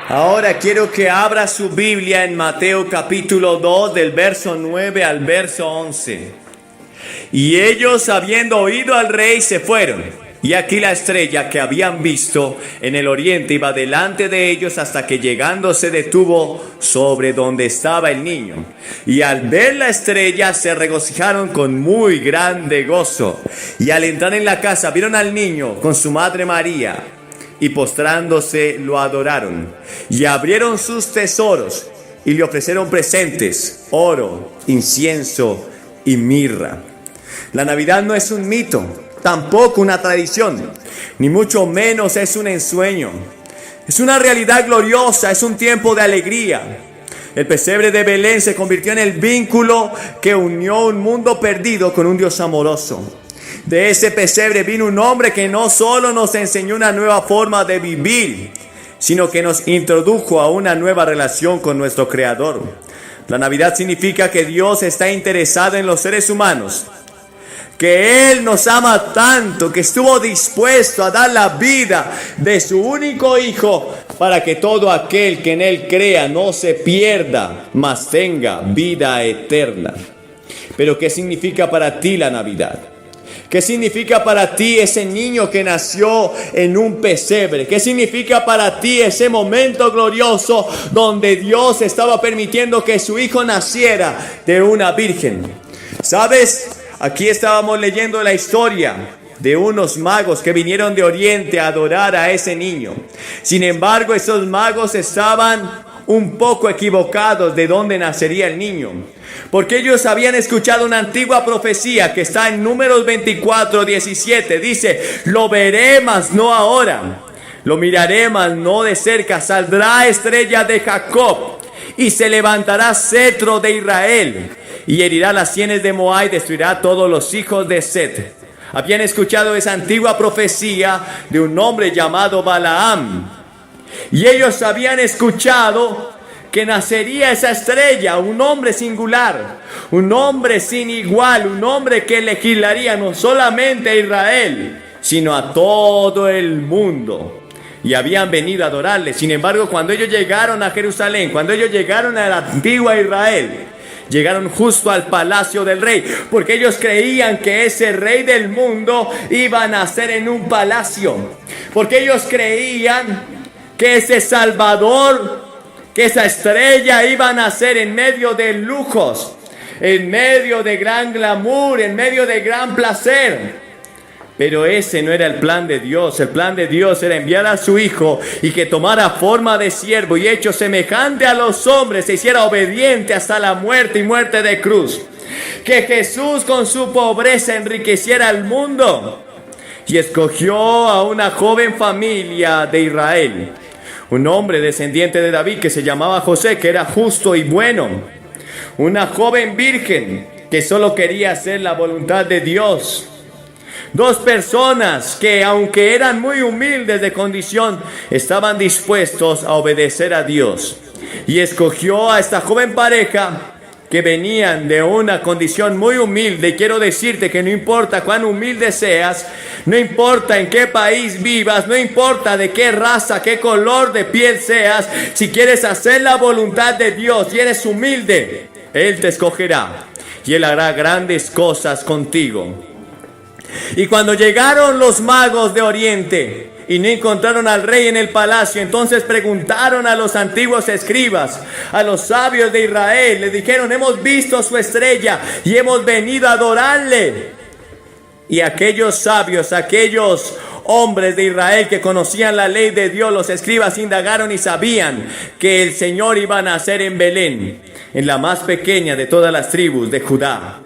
Ahora quiero que abra su Biblia en Mateo capítulo 2 del verso 9 al verso 11. Y ellos, habiendo oído al rey, se fueron. Y aquí la estrella que habían visto en el oriente iba delante de ellos hasta que llegando se detuvo sobre donde estaba el niño. Y al ver la estrella se regocijaron con muy grande gozo. Y al entrar en la casa vieron al niño con su madre María. Y postrándose lo adoraron. Y abrieron sus tesoros y le ofrecieron presentes, oro, incienso y mirra. La Navidad no es un mito, tampoco una tradición, ni mucho menos es un ensueño. Es una realidad gloriosa, es un tiempo de alegría. El pesebre de Belén se convirtió en el vínculo que unió un mundo perdido con un Dios amoroso. De ese pesebre vino un hombre que no solo nos enseñó una nueva forma de vivir, sino que nos introdujo a una nueva relación con nuestro Creador. La Navidad significa que Dios está interesado en los seres humanos, que Él nos ama tanto, que estuvo dispuesto a dar la vida de su único Hijo para que todo aquel que en Él crea no se pierda, mas tenga vida eterna. Pero ¿qué significa para ti la Navidad? ¿Qué significa para ti ese niño que nació en un pesebre? ¿Qué significa para ti ese momento glorioso donde Dios estaba permitiendo que su Hijo naciera de una virgen? ¿Sabes? Aquí estábamos leyendo la historia de unos magos que vinieron de Oriente a adorar a ese niño. Sin embargo, esos magos estaban un poco equivocados de dónde nacería el niño, porque ellos habían escuchado una antigua profecía que está en Números 24:17. Dice: lo veré, mas no ahora, lo miraré, mas no de cerca. Saldrá estrella de Jacob y se levantará cetro de Israel, y herirá las sienes de Moab y destruirá a todos los hijos de Set. Habían escuchado esa antigua profecía de un hombre llamado Balaam, y ellos habían escuchado que nacería esa estrella, un hombre singular, un hombre sin igual, un hombre que legislaría no solamente a Israel, sino a todo el mundo. Y habían venido a adorarle. Sin embargo, cuando ellos llegaron a Jerusalén, cuando ellos llegaron a la antigua Israel, llegaron justo al palacio del rey, porque ellos creían que ese rey del mundo iba a nacer en un palacio, porque ellos creían que ese Salvador, que esa estrella iba a nacer en medio de lujos, en medio de gran glamour, en medio de gran placer. Pero ese no era el plan de Dios. El plan de Dios era enviar a su Hijo y que tomara forma de siervo y hecho semejante a los hombres se hiciera obediente hasta la muerte y muerte de cruz. Que Jesús con su pobreza enriqueciera al mundo y escogió a una joven familia de Israel. Un hombre descendiente de David que se llamaba José, que era justo y bueno. Una joven virgen que solo quería hacer la voluntad de Dios. Dos personas que, aunque eran muy humildes de condición, estaban dispuestos a obedecer a Dios. Y escogió a esta joven pareja que venían de una condición muy humilde. Y quiero decirte que no importa cuán humilde seas, no importa en qué país vivas, no importa de qué raza, qué color de piel seas, si quieres hacer la voluntad de Dios y eres humilde, Él te escogerá y Él hará grandes cosas contigo. Y cuando llegaron los magos de Oriente y no encontraron al rey en el palacio, entonces preguntaron a los antiguos escribas, a los sabios de Israel. Les dijeron: hemos visto su estrella y hemos venido a adorarle. Y aquellos sabios, aquellos hombres de Israel que conocían la ley de Dios, los escribas, indagaron y sabían que el Señor iba a nacer en Belén, en la más pequeña de todas las tribus de Judá.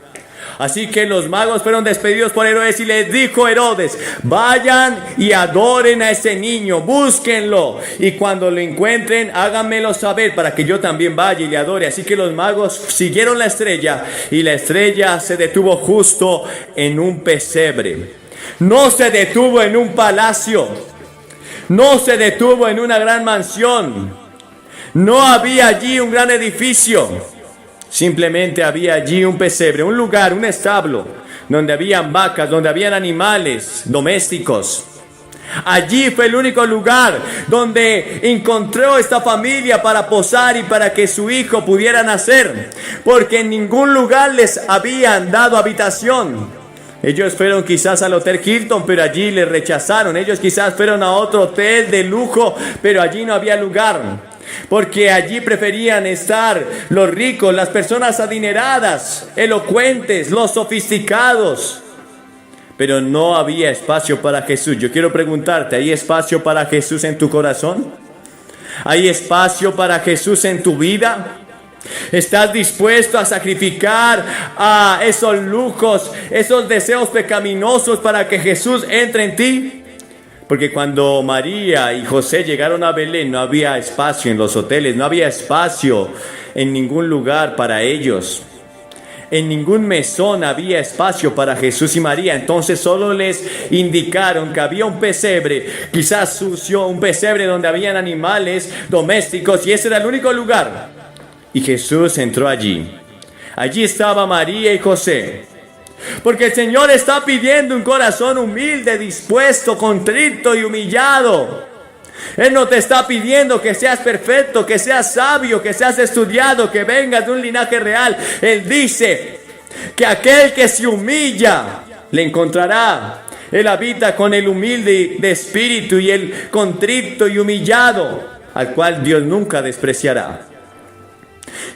Así que los magos fueron despedidos por Herodes y les dijo Herodes: vayan y adoren a ese niño, búsquenlo, y cuando lo encuentren háganmelo saber para que yo también vaya y le adore. Así que los magos siguieron la estrella y la estrella se detuvo justo en un pesebre. No se detuvo en un palacio, no se detuvo en una gran mansión, no había allí un gran edificio. Simplemente había allí un pesebre, un lugar, un establo, donde habían vacas, donde habían animales domésticos. Allí fue el único lugar donde encontró esta familia para posar y para que su hijo pudiera nacer, porque en ningún lugar les habían dado habitación. Ellos fueron quizás al Hotel Hilton, pero allí les rechazaron. Ellos quizás fueron a otro hotel de lujo, pero allí no había lugar, porque allí preferían estar los ricos, las personas adineradas, elocuentes, los sofisticados. Pero no había espacio para Jesús. Yo quiero preguntarte, ¿hay espacio para Jesús en tu corazón? ¿Hay espacio para Jesús en tu vida? ¿Estás dispuesto a sacrificar a esos lujos, esos deseos pecaminosos para que Jesús entre en ti? Porque cuando María y José llegaron a Belén, no había espacio en los hoteles, no había espacio en ningún lugar para ellos. En ningún mesón había espacio para Jesús y María. Entonces solo les indicaron que había un pesebre, quizás sucio, un pesebre donde habían animales domésticos, y ese era el único lugar. Y Jesús entró allí. Allí estaba María y José. Porque el Señor está pidiendo un corazón humilde, dispuesto, contrito y humillado. Él no te está pidiendo que seas perfecto, que seas sabio, que seas estudiado, que vengas de un linaje real. Él dice que aquel que se humilla le encontrará. Él habita con el humilde de espíritu y el contrito y humillado, al cual Dios nunca despreciará.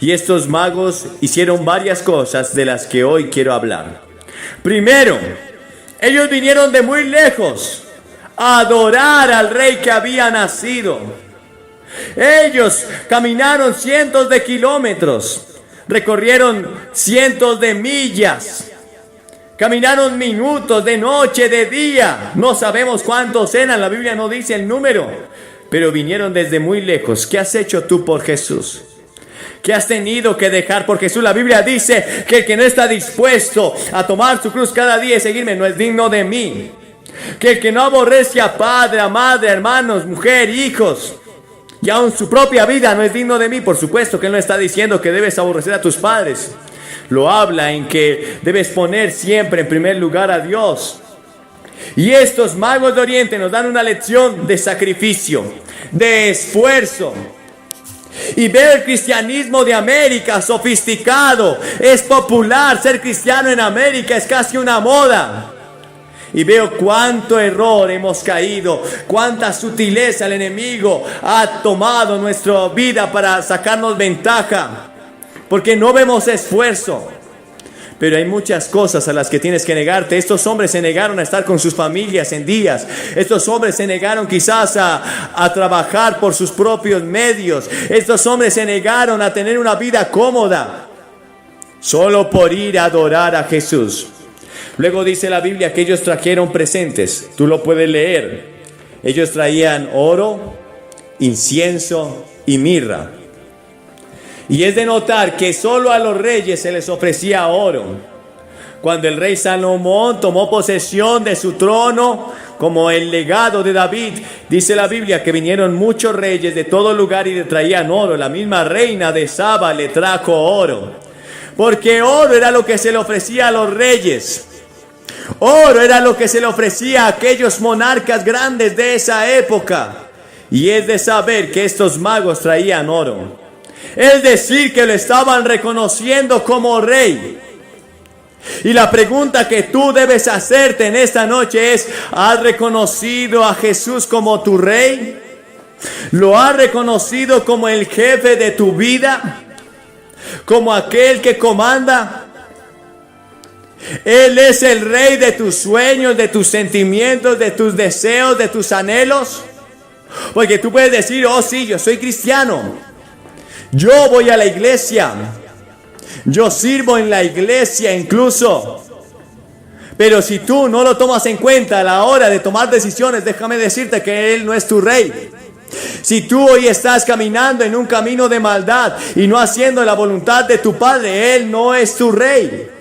Y estos magos hicieron varias cosas de las que hoy quiero hablar. Primero, ellos vinieron de muy lejos a adorar al rey que había nacido. Ellos caminaron cientos de kilómetros, recorrieron cientos de millas, caminaron minutos, de noche, de día. No sabemos cuántos eran, la Biblia no dice el número, pero vinieron desde muy lejos. ¿Qué has hecho tú por Jesús? ¿Qué has tenido que dejar por Jesús? La Biblia dice que el que no está dispuesto a tomar su cruz cada día y seguirme no es digno de mí. Que el que no aborrece a padre, a madre, a hermanos, mujer, hijos, y aun su propia vida no es digno de mí. Por supuesto que Él no está diciendo que debes aborrecer a tus padres. Lo habla en que debes poner siempre en primer lugar a Dios. Y estos magos de Oriente nos dan una lección de sacrificio, de esfuerzo. Y veo el cristianismo de América sofisticado, es popular, ser cristiano en América es casi una moda. Y veo cuánto error hemos caído, cuánta sutileza el enemigo ha tomado nuestra vida para sacarnos ventaja, porque no vemos esfuerzo. Pero hay muchas cosas a las que tienes que negarte. Estos hombres se negaron a estar con sus familias en días. Estos hombres se negaron quizás a trabajar por sus propios medios. Estos hombres se negaron a tener una vida cómoda, solo por ir a adorar a Jesús. Luego dice la Biblia que ellos trajeron presentes. Tú lo puedes leer. Ellos traían oro, incienso y mirra. Y es de notar que solo a los reyes se les ofrecía oro. Cuando el rey Salomón tomó posesión de su trono como el legado de David, dice la Biblia que vinieron muchos reyes de todo lugar y le traían oro. La misma reina de Saba le trajo oro, porque oro era lo que se le ofrecía a los reyes. Oro era lo que se le ofrecía a aquellos monarcas grandes de esa época. Y es de saber que estos magos traían oro. Es decir, que lo estaban reconociendo como rey. Y la pregunta que tú debes hacerte en esta noche es: ¿has reconocido a Jesús como tu rey? ¿Lo has reconocido como el jefe de tu vida? ¿Como aquel que comanda? Él es el rey de tus sueños, de tus sentimientos, de tus deseos, de tus anhelos. Porque tú puedes decir: oh sí, yo soy cristiano, yo voy a la iglesia, yo sirvo en la iglesia incluso. Pero si tú no lo tomas en cuenta a la hora de tomar decisiones, déjame decirte que Él no es tu rey. Si tú hoy estás caminando en un camino de maldad y no haciendo la voluntad de tu Padre, Él no es tu rey.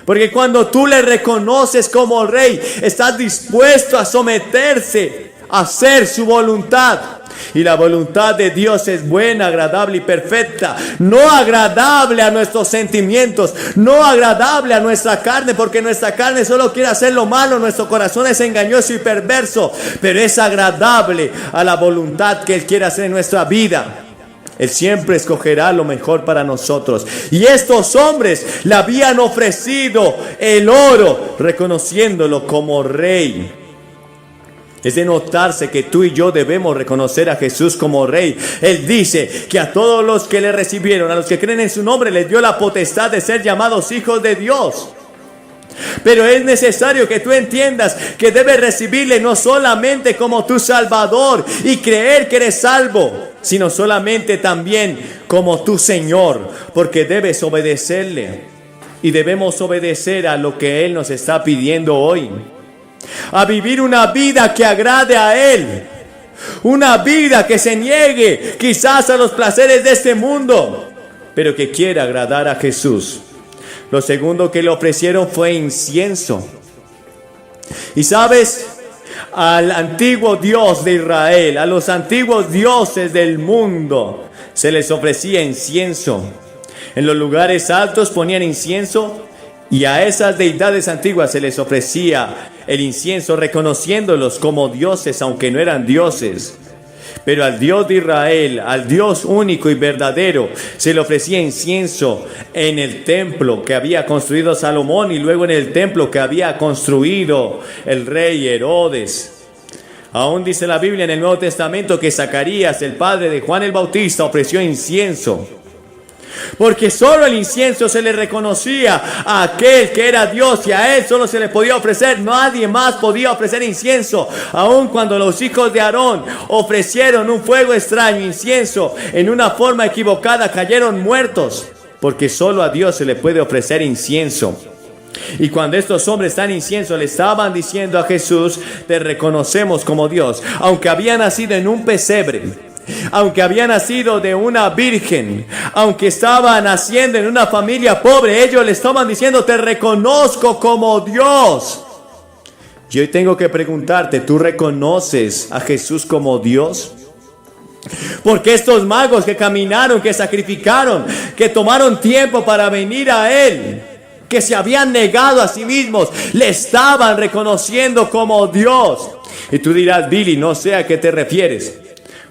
Porque cuando tú le reconoces como rey, estás dispuesto a someterse, a hacer su voluntad. Y la voluntad de Dios es buena, agradable y perfecta. No agradable a nuestros sentimientos, no agradable a nuestra carne, porque nuestra carne solo quiere hacer lo malo, nuestro corazón es engañoso y perverso, pero es agradable a la voluntad que Él quiere hacer en nuestra vida. Él siempre escogerá lo mejor para nosotros. Y estos hombres le habían ofrecido el oro, reconociéndolo como rey. Es de notarse que tú y yo debemos reconocer a Jesús como rey. Él dice que a todos los que le recibieron, a los que creen en su nombre, les dio la potestad de ser llamados hijos de Dios. Pero es necesario que tú entiendas que debes recibirle no solamente como tu Salvador y creer que eres salvo, sino solamente también como tu Señor, porque debes obedecerle. Y debemos obedecer a lo que Él nos está pidiendo hoy. A vivir una vida que agrade a Él. Una vida que se niegue quizás a los placeres de este mundo, pero que quiera agradar a Jesús. Lo segundo que le ofrecieron fue incienso. Y sabes, al antiguo Dios de Israel, a los antiguos dioses del mundo, se les ofrecía incienso. En los lugares altos ponían incienso y a esas deidades antiguas se les ofrecía el incienso, reconociéndolos como dioses, aunque no eran dioses. Pero al Dios de Israel, al Dios único y verdadero, se le ofrecía incienso en el templo que había construido Salomón y luego en el templo que había construido el rey Herodes. Aún dice la Biblia en el Nuevo Testamento que Zacarías, el padre de Juan el Bautista, ofreció incienso. Porque solo el incienso se le reconocía a aquel que era Dios y a Él solo se le podía ofrecer. Nadie más podía ofrecer incienso. Aun cuando los hijos de Aarón ofrecieron un fuego extraño, incienso, en una forma equivocada, cayeron muertos. Porque solo a Dios se le puede ofrecer incienso. Y cuando estos hombres dan incienso, le estaban diciendo a Jesús: te reconocemos como Dios. Aunque había nacido en un pesebre, aunque había nacido de una virgen, aunque estaba naciendo en una familia pobre, ellos le estaban diciendo: te reconozco como Dios. Y hoy tengo que preguntarte: ¿tú reconoces a Jesús como Dios? Porque estos magos que caminaron, que sacrificaron, que tomaron tiempo para venir a Él, que se habían negado a sí mismos, le estaban reconociendo como Dios. Y tú dirás: Billy, no sé a qué te refieres.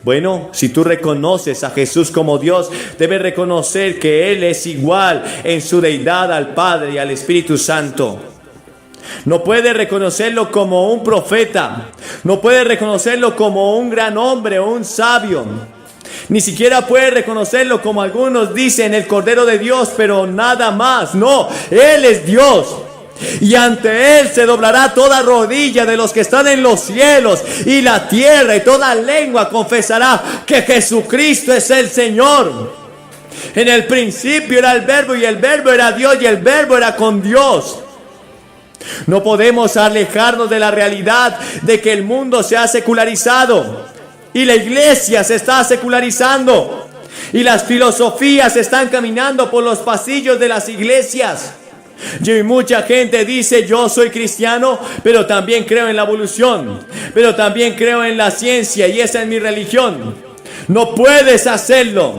Bueno, si tú reconoces a Jesús como Dios, debes reconocer que Él es igual en su deidad al Padre y al Espíritu Santo. No puedes reconocerlo como un profeta, no puedes reconocerlo como un gran hombre o un sabio. Ni siquiera puedes reconocerlo como algunos dicen, el Cordero de Dios, pero nada más. No, Él es Dios. Y ante Él se doblará toda rodilla de los que están en los cielos y la tierra, y toda lengua confesará que Jesucristo es el Señor. En el principio era el Verbo, y el Verbo era Dios, y el Verbo era con Dios. No podemos alejarnos de la realidad de que el mundo se ha secularizado y la iglesia se está secularizando y las filosofías están caminando por los pasillos de las iglesias. Y mucha gente dice: yo soy cristiano, pero también creo en la evolución, pero también creo en la ciencia, y esa es mi religión. No puedes hacerlo.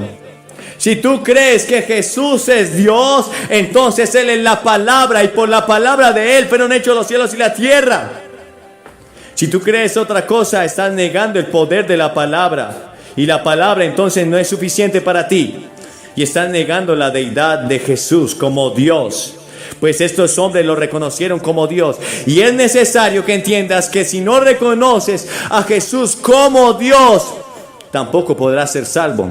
Si tú crees que Jesús es Dios, entonces Él es la palabra, y por la palabra de Él fueron hechos los cielos y la tierra. Si tú crees otra cosa, estás negando el poder de la palabra, y la palabra entonces no es suficiente para ti, y estás negando la deidad de Jesús como Dios. Pues estos hombres lo reconocieron como Dios. Y es necesario que entiendas que si no reconoces a Jesús como Dios, tampoco podrás ser salvo.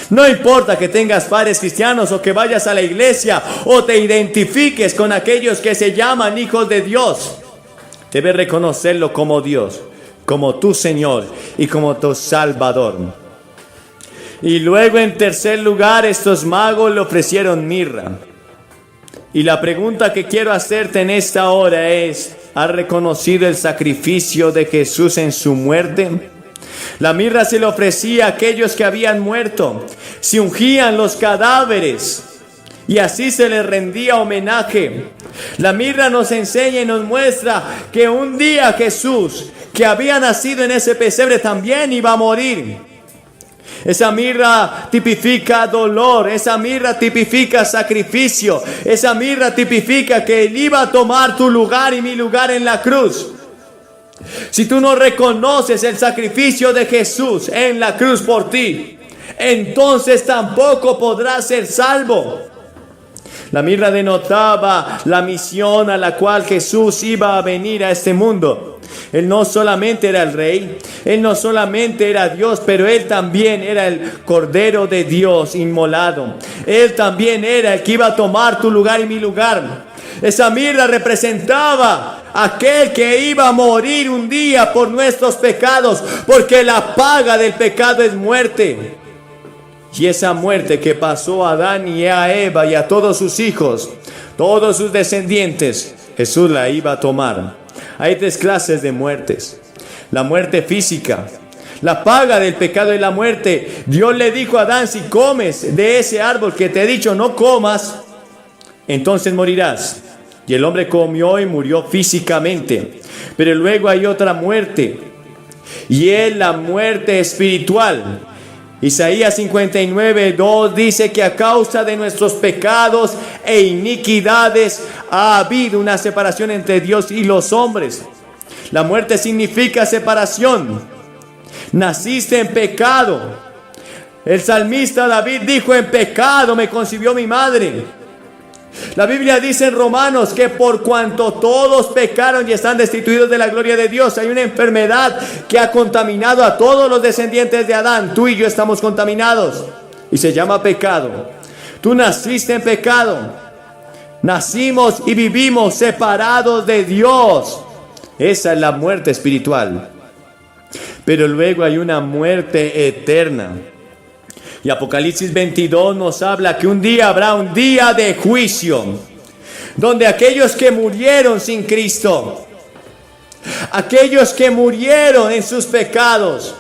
No importa que tengas padres cristianos o que vayas a la iglesia o te identifiques con aquellos que se llaman hijos de Dios. Debes reconocerlo como Dios, como tu Señor y como tu Salvador. Y luego, en tercer lugar, estos magos le ofrecieron mirra. Y la pregunta que quiero hacerte en esta hora es: ¿has reconocido el sacrificio de Jesús en su muerte? La mirra se le ofrecía a aquellos que habían muerto. Se ungían los cadáveres y así se les rendía homenaje. La mirra nos enseña y nos muestra que un día Jesús, que había nacido en ese pesebre, también iba a morir. Esa mirra tipifica dolor, esa mirra tipifica sacrificio, esa mirra tipifica que Él iba a tomar tu lugar y mi lugar en la cruz. Si tú no reconoces el sacrificio de Jesús en la cruz por ti, entonces tampoco podrás ser salvo. La mirra denotaba la misión a la cual Jesús iba a venir a este mundo. Él no solamente era el rey, Él no solamente era Dios, pero Él también era el Cordero de Dios inmolado. Él también era el que iba a tomar tu lugar y mi lugar. Esa mirra representaba aquel que iba a morir un día por nuestros pecados, porque la paga del pecado es muerte. Y esa muerte que pasó a Adán y a Eva y a todos sus hijos, todos sus descendientes, Jesús la iba a tomar. Hay tres clases de muertes. La muerte física, la paga del pecado es la muerte. Dios le dijo a Adán: si comes de ese árbol que te he dicho no comas, entonces morirás. Y el hombre comió y murió físicamente. Pero luego hay otra muerte, y es la muerte espiritual. Isaías 59:2 dice que a causa de nuestros pecados e iniquidades ha habido una separación entre Dios y los hombres. La muerte significa separación. Naciste en pecado. El salmista David dijo: en pecado me concibió mi madre. La Biblia dice en Romanos que por cuanto todos pecaron y están destituidos de la gloria de Dios, hay una enfermedad que ha contaminado a todos los descendientes de Adán. Tú y yo estamos contaminados y se llama pecado. Tú naciste en pecado. Nacimos y vivimos separados de Dios. Esa es la muerte espiritual. Pero luego hay una muerte eterna. Y Apocalipsis 22 nos habla que un día habrá un día de juicio, donde aquellos que murieron sin Cristo, aquellos que murieron en sus pecados,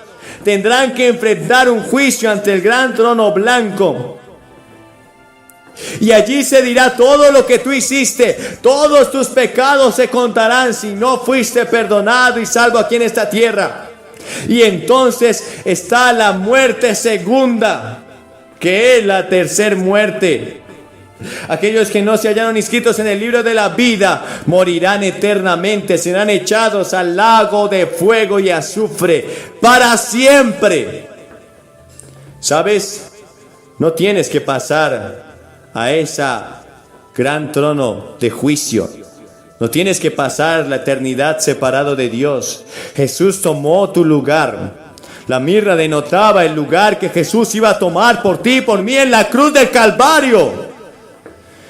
tendrán que enfrentar un juicio ante el gran trono blanco. Y allí se dirá todo lo que tú hiciste. Todos tus pecados se contarán si no fuiste perdonado y salvo aquí en esta tierra. Y entonces está la muerte segunda, que es la tercera muerte. Aquellos que no se hallaron inscritos en el libro de la vida morirán eternamente, serán echados al lago de fuego y azufre para siempre. ¿Sabes? No tienes que pasar a ese gran trono de juicio. No tienes que pasar la eternidad separado de Dios. Jesús tomó tu lugar. La mirra denotaba el lugar que Jesús iba a tomar por ti y por mí en la cruz del Calvario.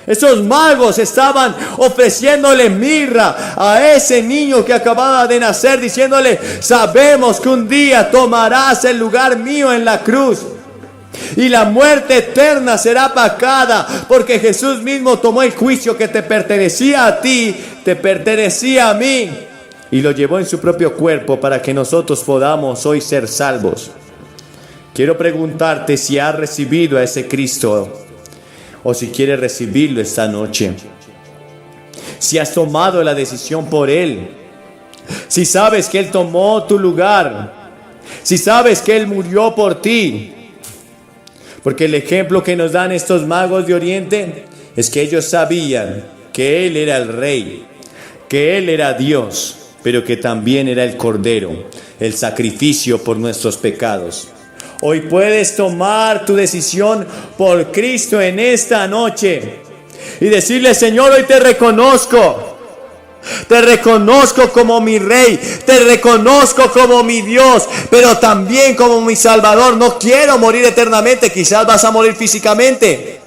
Esos magos estaban ofreciéndole mirra a ese niño que acababa de nacer, diciéndole: sabemos que un día tomarás el lugar mío en la cruz. Y la muerte eterna será pagada, porque Jesús mismo tomó el juicio que te pertenecía a ti, te pertenecía a mí, y lo llevó en su propio cuerpo para que nosotros podamos hoy ser salvos. Quiero preguntarte si has recibido a ese Cristo, o si quieres recibirlo esta noche. Si has tomado la decisión por Él, si sabes que Él tomó tu lugar, si sabes que Él murió por ti. Porque el ejemplo que nos dan estos magos de Oriente es que ellos sabían que Él era el Rey, que Él era Dios, pero que también era el Cordero, el sacrificio por nuestros pecados. Hoy puedes tomar tu decisión por Cristo en esta noche y decirle: Señor, hoy te reconozco. Te reconozco como mi Rey, te reconozco como mi Dios, pero también como mi Salvador. No quiero morir eternamente. Quizás vas a morir físicamente.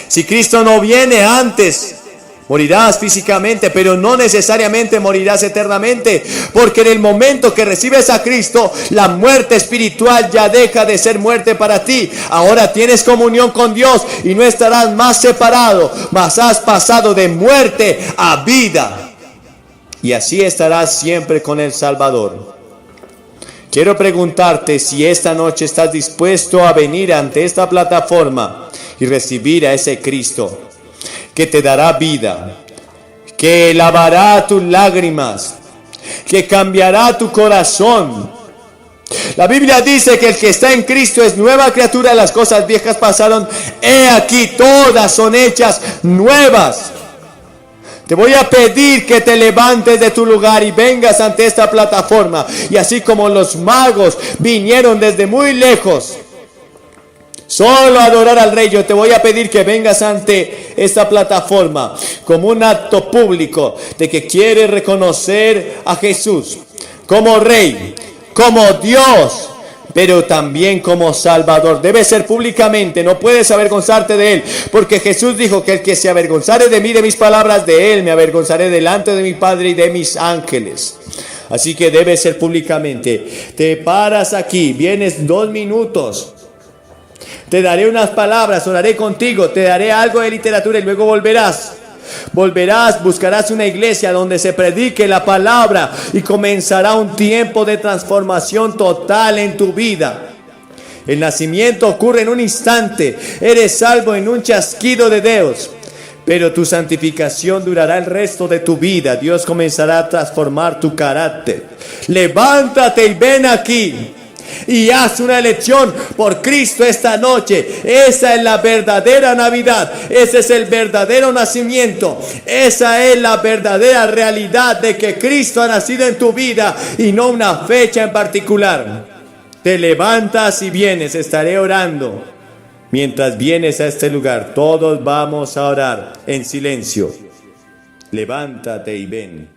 Si Cristo no viene antes, morirás físicamente, pero no necesariamente morirás eternamente, porque en el momento que recibes a Cristo, la muerte espiritual ya deja de ser muerte para ti. Ahora tienes comunión con Dios y no estarás más separado, mas has pasado de muerte a vida. Y así estarás siempre con el Salvador. Quiero preguntarte si esta noche estás dispuesto a venir ante esta plataforma y recibir a ese Cristo que te dará vida, que lavará tus lágrimas, que cambiará tu corazón La Biblia dice que el que está en Cristo es nueva criatura, las cosas viejas pasaron, he aquí todas son hechas nuevas. Te voy a pedir que te levantes de tu lugar y vengas ante esta plataforma. Y así como los magos vinieron desde muy lejos, solo a adorar al Rey, yo te voy a pedir que vengas ante esta plataforma como un acto público de que quieres reconocer a Jesús como Rey, como Dios, pero también como Salvador. Debe ser públicamente, no puedes avergonzarte de Él, porque Jesús dijo que el que se avergonzare de mí, de mis palabras, de Él me avergonzaré delante de mi Padre y de mis ángeles. Así que debe ser públicamente. Te paras aquí, vienes 2 minutos. Te daré unas palabras, oraré contigo, te daré algo de literatura y luego volverás. Buscarás una iglesia donde se predique la palabra y comenzará un tiempo de transformación total en tu vida. El nacimiento ocurre en un instante, eres salvo en un chasquido de dedos, pero tu santificación durará el resto de tu vida. Dios comenzará a transformar tu carácter. Levántate y ven aquí. Y haz una elección por Cristo esta noche. Esa es la verdadera Navidad. Ese es el verdadero nacimiento. Esa es la verdadera realidad de que Cristo ha nacido en tu vida y no una fecha en particular. Te levantas y vienes. Estaré orando. Mientras vienes a este lugar, todos vamos a orar en silencio. Levántate y ven.